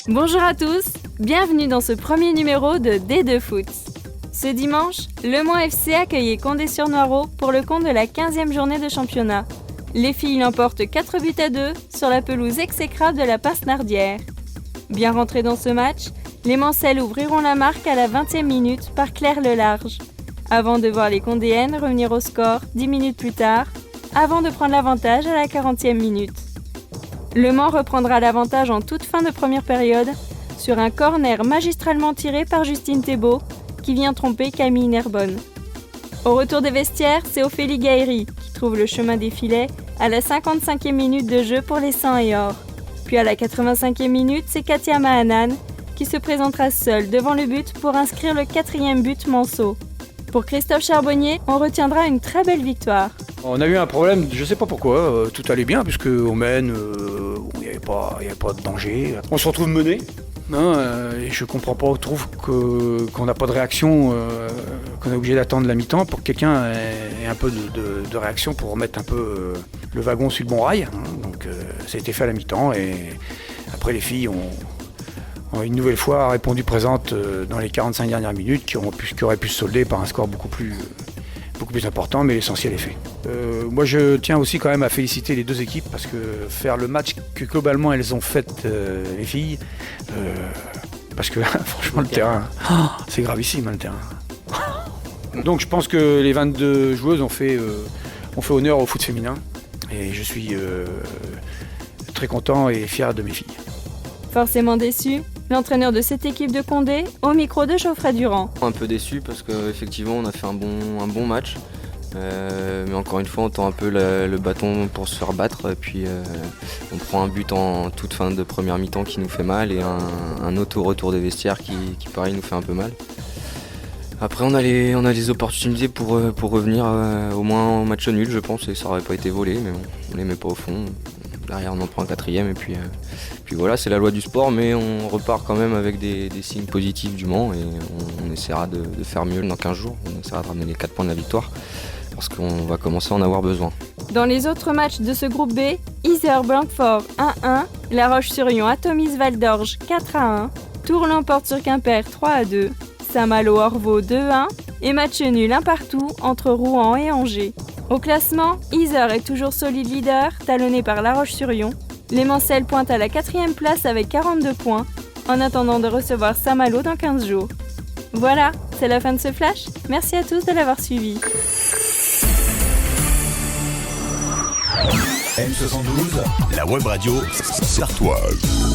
Bonjour à tous, bienvenue dans ce premier numéro de D2 Foot. Ce dimanche, Le Mans FC accueillait Condé-sur-Noireau pour le compte de la 15e journée de championnat. Les filles l'emportent 4-2 sur la pelouse exécrable de la Passe-Nardière. Bien rentrées dans ce match, les Mancelles ouvriront la marque à la 20e minute par Claire Lelarge, avant de voir les Condéennes revenir au score 10 minutes plus tard, avant de prendre l'avantage à la 40e minute. Le Mans reprendra l'avantage en toute fin de première période sur un corner magistralement tiré par Justine Thébault qui vient tromper Camille Nerbonne. Au retour des vestiaires, c'est Ophélie Gaëry qui trouve le chemin des filets à la 55e minute de jeu pour les 100 et or. Puis à la 85e minute, c'est Katia Mahanan qui se présentera seule devant le but pour inscrire le 4e but Manceau. Pour Christophe Charbonnier, on retiendra une très belle victoire. On a eu un problème, je ne sais pas pourquoi, tout allait bien puisqu'on mène, il n'y avait pas de danger. On se retrouve mené, et je ne comprends pas, je trouve qu'on n'a pas de réaction, qu'on est obligé d'attendre la mi-temps pour que quelqu'un ait un peu de réaction pour remettre un peu le wagon sur le bon rail. Donc ça a été fait à la mi-temps et après les filles ont une nouvelle fois répondu présentes dans les 45 dernières minutes qui auraient pu se solder par un score beaucoup plus important, mais l'essentiel est fait. Moi je tiens aussi quand même à féliciter les deux équipes parce que faire le match que globalement elles ont fait les filles, parce que franchement le terrain, c'est gravissime le terrain. Donc je pense que les 22 joueuses ont fait honneur au foot féminin et je suis très content et fier de mes filles. Forcément déçu, l'entraîneur de cette équipe de Condé au micro de Geoffrey Durand. Un peu déçu parce qu'effectivement on a fait un bon match, mais encore une fois on tend un peu le bâton pour se faire battre et puis on prend un but en toute fin de première mi-temps qui nous fait mal et un auto-retour des vestiaires qui pareil nous fait un peu mal. Après on a les opportunités pour revenir au moins au match nul je pense et ça aurait pas été volé mais bon, on les met pas au fond. Derrière on en prend un 4e et puis voilà c'est la loi du sport mais on repart quand même avec des signes positifs du Mans et on essaiera de faire mieux dans 15 jours, on essaiera de ramener les 4 points de la victoire parce qu'on va commencer à en avoir besoin. Dans les autres matchs de ce groupe B, Yzeure Blanquefort 1-1, La Roche-sur-Yon atomise Val d'Orge 4-1, Tours l'emporte sur Quimper 3-2, Saint-Malo-Orvaux 2-1 et match nul un partout entre Rouen et Angers. Au classement, Yzeure est toujours solide leader, talonné par La Roche-sur-Yon. Les Mancelles pointent à la 4e place avec 42 points, en attendant de recevoir Saint-Malo dans 15 jours. Voilà, c'est la fin de ce flash. Merci à tous de l'avoir suivi. M72, la web radio sartoise.